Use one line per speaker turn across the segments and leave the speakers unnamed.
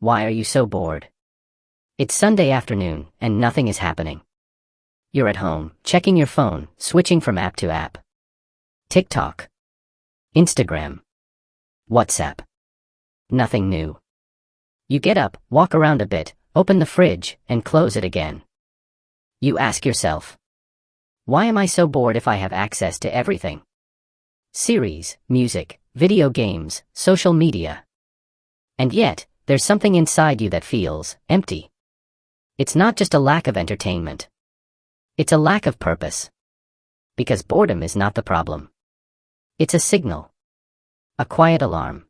Why are you so bored? It's Sunday afternoon, and nothing is happening. You're at home, checking your phone, switching from app to app. TikTok. Instagram. WhatsApp. Nothing new. You get up, walk around a bit, open the fridge, and close it again. You ask yourself, why am I so bored if I have access to everything? Series, music, video games, social media. And yet, there's something inside you that feels empty. It's not just a lack of entertainment. It's a lack of purpose. Because boredom is not the problem. It's a signal. A quiet alarm.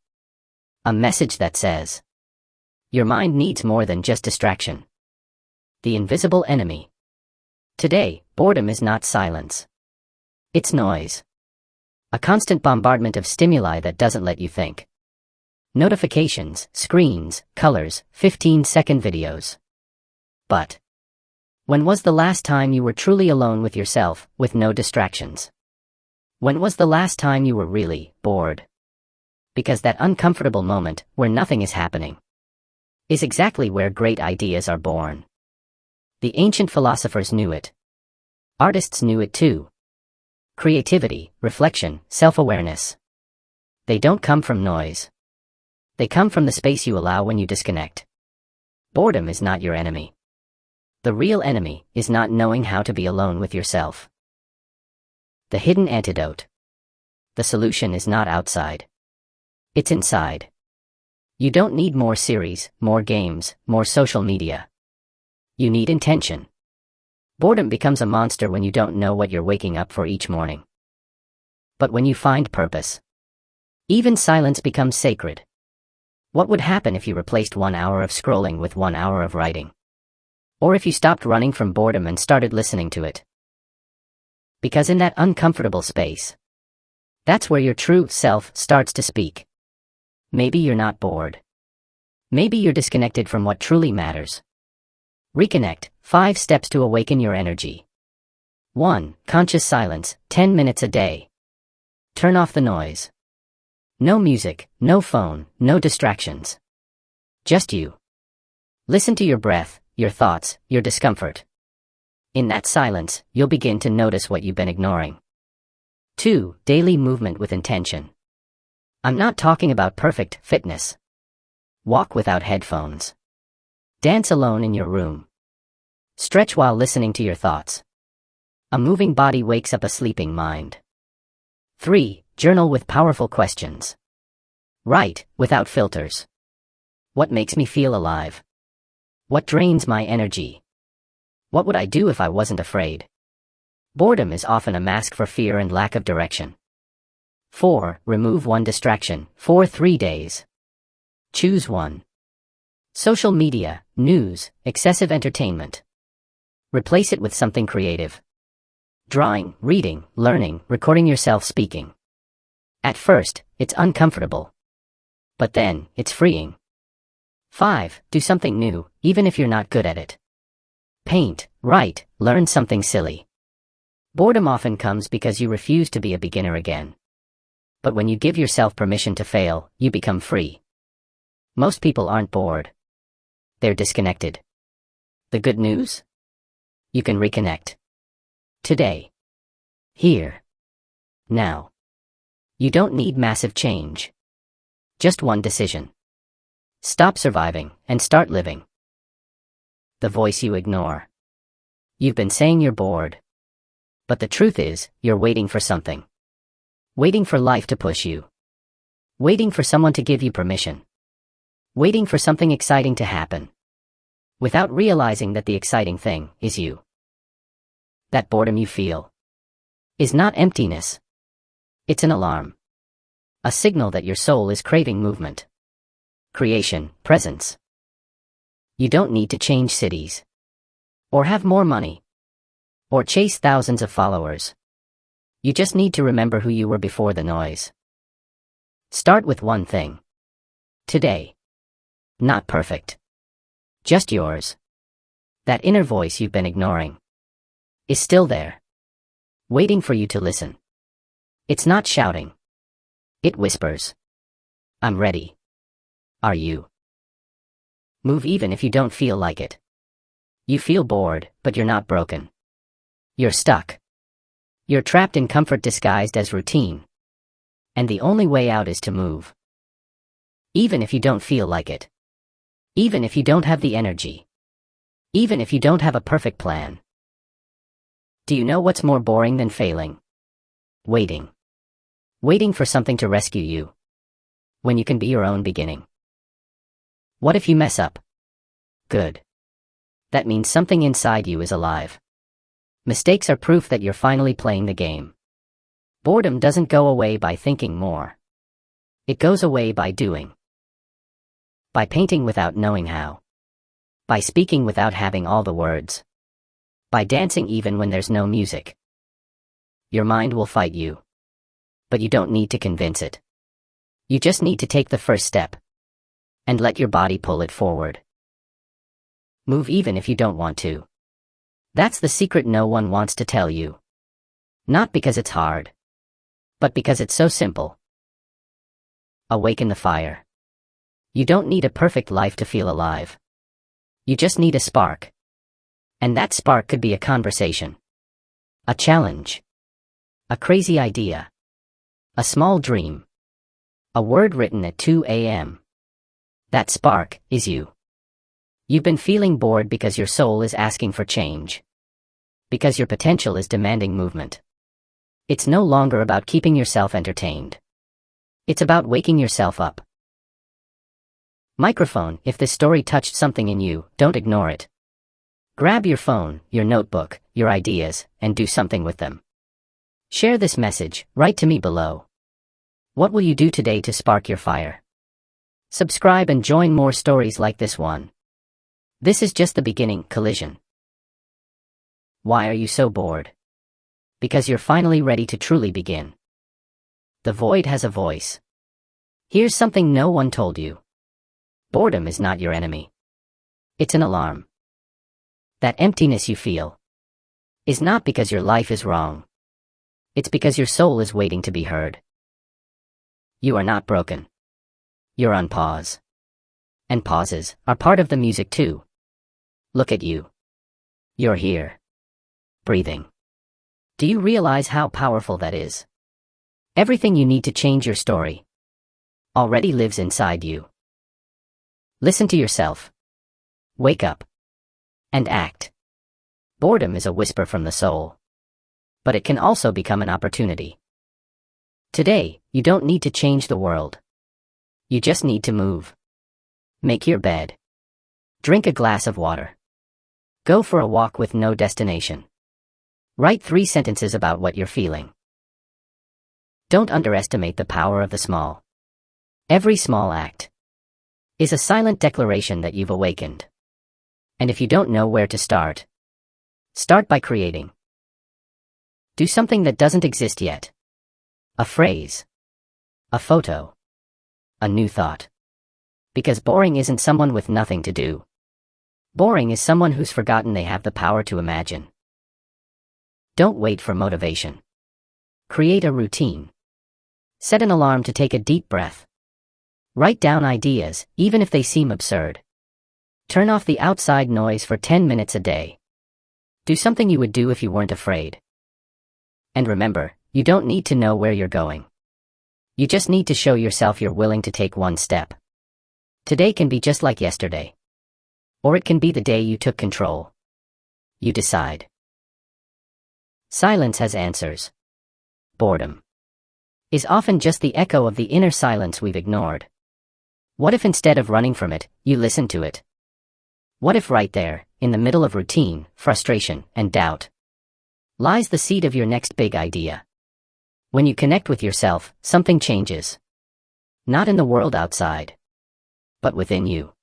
A message that says, your mind needs more than just distraction. The invisible enemy. Today, boredom is not silence. It's noise. A constant bombardment of stimuli that doesn't let you think. Notifications, screens, colors, 15-second videos. But when was the last time you were truly alone with yourself, with no distractions? When was the last time you were really bored? Because that uncomfortable moment, where nothing is happening, is exactly where great ideas are born. The ancient philosophers knew it. Artists knew it too. Creativity, reflection, self-awareness. They don't come from noise. They come from the space you allow when you disconnect. Boredom is not your enemy. The real enemy is not knowing how to be alone with yourself. The hidden antidote. The solution is not outside. It's inside. You don't need more series, more games, more social media. You need intention. Boredom becomes a monster when you don't know what you're waking up for each morning. But when you find purpose, even silence becomes sacred. What would happen if you replaced 1 hour of scrolling with 1 hour of writing? Or if you stopped running from boredom and started listening to it? Because in that uncomfortable space, that's where your true self starts to speak. Maybe you're not bored. Maybe you're disconnected from what truly matters. Reconnect, 5 steps to awaken your energy. 1. Conscious silence, 10 minutes a day. Turn off the noise. No music, no phone, no distractions. Just you. Listen to your breath, your thoughts, your discomfort. In that silence, you'll begin to notice what you've been ignoring. 2. Daily movement with intention. I'm not talking about perfect fitness. Walk without headphones. Dance alone in your room. Stretch while listening to your thoughts. A moving body wakes up a sleeping mind. 3. Journal with powerful questions. Write, without filters. What makes me feel alive? What drains my energy? What would I do if I wasn't afraid? Boredom is often a mask for fear and lack of direction. 4. Remove one distraction, for 3 days. Choose one. Social media, news, excessive entertainment. Replace it with something creative. Drawing, reading, learning, recording yourself speaking. At first, it's uncomfortable. But then, it's freeing. 5. Do something new, even if you're not good at it. Paint, write, learn something silly. Boredom often comes because you refuse to be a beginner again. But when you give yourself permission to fail, you become free. Most people aren't bored. They're disconnected. The good news? You can reconnect. Today. Here. Now. You don't need massive change. Just one decision. Stop surviving and start living. The voice you ignore. You've been saying you're bored. But the truth is, you're waiting for something. Waiting for life to push you. Waiting for someone to give you permission. Waiting for something exciting to happen. Without realizing that the exciting thing is you. That boredom you feel is not emptiness. It's an alarm. A signal that your soul is craving movement. Creation, presence. You don't need to change cities. Or have more money. Or chase thousands of followers. You just need to remember who you were before the noise. Start with one thing. Today. Not perfect. Just yours. That inner voice you've been ignoring is still there. Waiting for you to listen. It's not shouting. It whispers. I'm ready. Are you? Move even if you don't feel like it. You feel bored, but you're not broken. You're stuck. You're trapped in comfort disguised as routine. And the only way out is to move. Even if you don't feel like it. Even if you don't have the energy. Even if you don't have a perfect plan. Do you know what's more boring than failing? Waiting. Waiting for something to rescue you. When you can be your own beginning. What if you mess up? Good. That means something inside you is alive. Mistakes are proof that you're finally playing the game. Boredom doesn't go away by thinking more. It goes away by doing. By painting without knowing how. By speaking without having all the words. By dancing even when there's no music. Your mind will fight you. But you don't need to convince it. You just need to take the first step. And let your body pull it forward. Move even if you don't want to. That's the secret no one wants to tell you. Not because it's hard. But because it's so simple. Awaken the fire. You don't need a perfect life to feel alive. You just need a spark. And that spark could be a conversation. A challenge. A crazy idea. A small dream. A word written at 2 a.m. That spark is you. You've been feeling bored because your soul is asking for change. Because your potential is demanding movement. It's no longer about keeping yourself entertained. It's about waking yourself up. Microphone, if this story touched something in you, don't ignore it. Grab your phone, your notebook, your ideas, and do something with them. Share this message, write to me below. What will you do today to spark your fire? Subscribe and join more stories like this one. This is just the beginning, collision. Why are you so bored? Because you're finally ready to truly begin. The void has a voice. Here's something no one told you. Boredom is not your enemy. It's an alarm. That emptiness you feel is not because your life is wrong. It's because your soul is waiting to be heard. You are not broken. You're on pause. And pauses are part of the music too. Look at you. You're here. Breathing. Do you realize how powerful that is? Everything you need to change your story already lives inside you. Listen to yourself. Wake up. And act. Boredom is a whisper from the soul. But it can also become an opportunity. Today, you don't need to change the world. You just need to move. Make your bed. Drink a glass of water. Go for a walk with no destination. Write 3 sentences about what you're feeling. Don't underestimate the power of the small. Every small act is a silent declaration that you've awakened. And if you don't know where to start by creating. Do something that doesn't exist yet. A phrase. A photo. A new thought. Because boring isn't someone with nothing to do. Boring is someone who's forgotten they have the power to imagine. Don't wait for motivation. Create a routine. Set an alarm to take a deep breath. Write down ideas, even if they seem absurd. Turn off the outside noise for 10 minutes a day. Do something you would do if you weren't afraid. And remember, you don't need to know where you're going. You just need to show yourself you're willing to take one step. Today can be just like yesterday. Or it can be the day you took control. You decide. Silence has answers. Boredom is often just the echo of the inner silence we've ignored. What if instead of running from it, you listen to it? What if right there, in the middle of routine, frustration, and doubt, lies the seed of your next big idea? When you connect with yourself, something changes. Not in the world outside, but within you.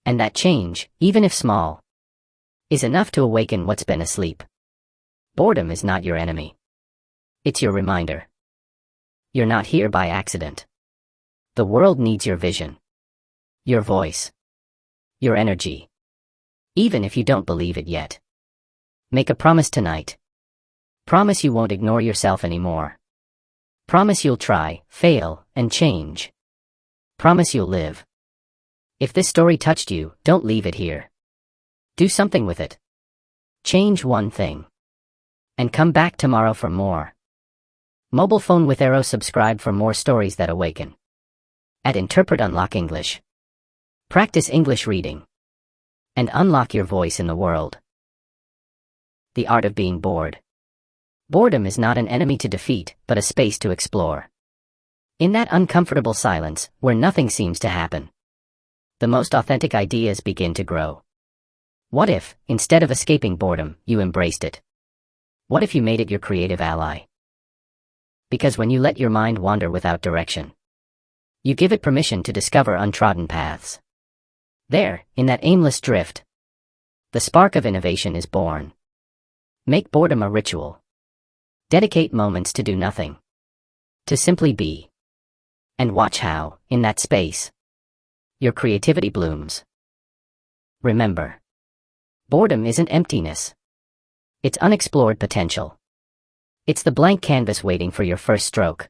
And that change, even if small, is enough to awaken what's been asleep. Boredom is not your enemy. It's your reminder. You're not here by accident. The world needs your vision. Your voice. Your energy. Even if you don't believe it yet. Make a promise tonight. Promise you won't ignore yourself anymore. Promise you'll try, fail, and change. Promise you'll live. If this story touched you, don't leave it here. Do something with it. Change one thing. And come back tomorrow for more. Mobile phone with arrow, subscribe for more stories that awaken. At Interpret, unlock English. Practice English reading. And unlock your voice in the world. The art of being bored. Boredom is not an enemy to defeat, but a space to explore. In that uncomfortable silence, where nothing seems to happen, the most authentic ideas begin to grow. What if, instead of escaping boredom, you embraced it? What if you made it your creative ally? Because when you let your mind wander without direction, you give it permission to discover untrodden paths. There, in that aimless drift, the spark of innovation is born. Make boredom a ritual. Dedicate moments to do nothing. To simply be. And watch how, in that space, your creativity blooms. Remember, boredom isn't emptiness. It's unexplored potential. It's the blank canvas waiting for your first stroke.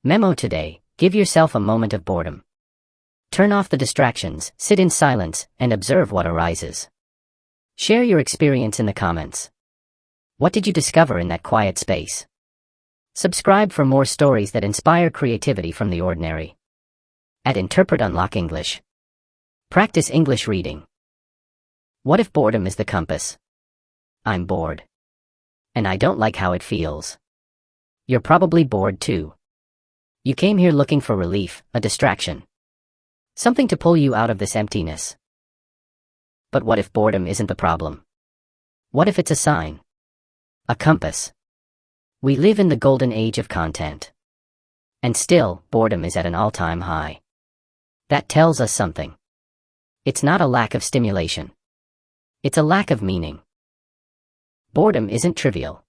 Memo today, give yourself a moment of boredom. Turn off the distractions, sit in silence, and observe what arises. Share your experience in the comments. What did you discover in that quiet space? Subscribe for more stories that inspire creativity from the ordinary. At Interpret, unlock English. Practice English reading. What if boredom is the compass? I'm bored. And I don't like how it feels. You're probably bored too. You came here looking for relief, a distraction. Something to pull you out of this emptiness. But what if boredom isn't the problem? What if it's a sign? A compass? We live in the golden age of content. And still, boredom is at an all-time high. That tells us something. It's not a lack of stimulation. It's a lack of meaning. Boredom isn't trivial.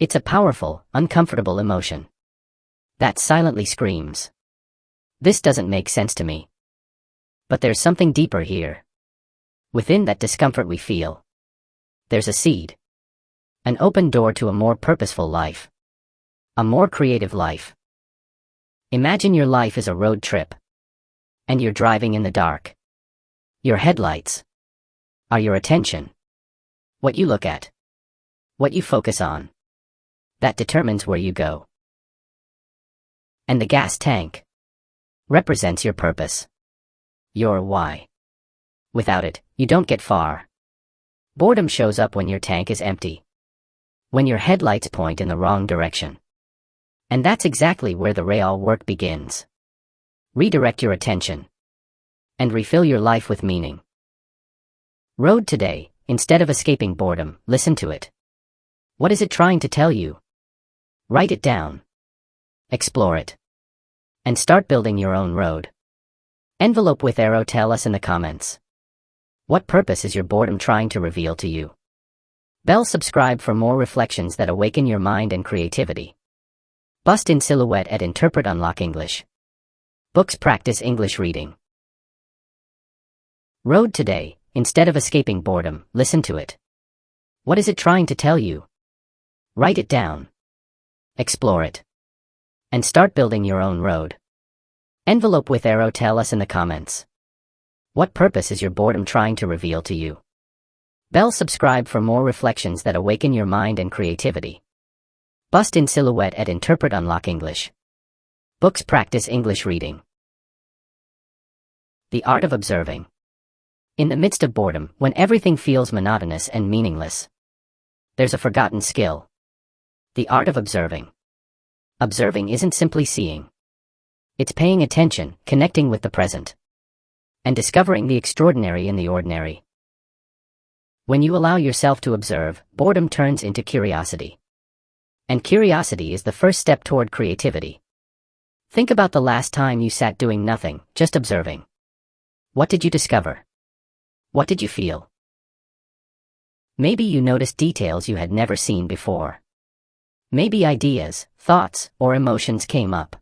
It's a powerful, uncomfortable emotion that silently screams, "This doesn't make sense to me." But there's something deeper here. Within that discomfort we feel, there's a seed. An open door to a more purposeful life. A more creative life. Imagine your life is a road trip. And you're driving in the dark. Your headlights are your attention. What you look at. What you focus on. That determines where you go. And the gas tank represents your purpose. Your why. Without it, you don't get far. Boredom shows up when your tank is empty. When your headlights point in the wrong direction. And that's exactly where the real work begins. Redirect your attention. And refill your life with meaning. Road today, instead of escaping boredom, listen to it. What is it trying to tell you? Write it down. Explore it. And start building your own road. Envelope with arrow, tell us in the comments. What purpose is your boredom trying to reveal to you? Bell, subscribe for more reflections that awaken your mind and creativity. Bust in silhouette at Interpret, unlock English. Books, practice English reading. Road today, instead of escaping boredom, listen to it. What is it trying to tell you? Write it down. Explore it. And start building your own road. Envelope with arrow, tell us in the comments. What purpose is your boredom trying to reveal to you? Bell, subscribe for more reflections that awaken your mind and creativity. Bust in silhouette at Interpret, unlock English. Books, practice English reading. The art of observing. In the midst of boredom, when everything feels monotonous and meaningless, there's a forgotten skill. The art of observing. Observing isn't simply seeing. It's paying attention, connecting with the present, and discovering the extraordinary in the ordinary. When you allow yourself to observe, boredom turns into curiosity. And curiosity is the first step toward creativity. Think about the last time you sat doing nothing, just observing. What did you discover? What did you feel? Maybe you noticed details you had never seen before. Maybe ideas, thoughts, or emotions came up.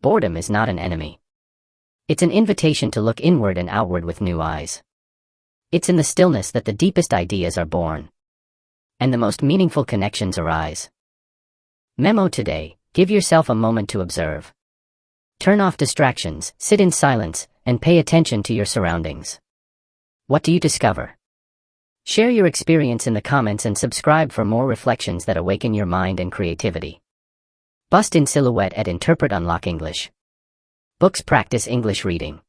Boredom is not an enemy. It's an invitation to look inward and outward with new eyes. It's in the stillness that the deepest ideas are born. And the most meaningful connections arise. Memo today, give yourself a moment to observe. Turn off distractions, sit in silence, and pay attention to your surroundings. What do you discover? Share your experience in the comments and subscribe for more reflections that awaken your mind and creativity. Bust in silhouette at Interpret Unlock English. Books practice English reading.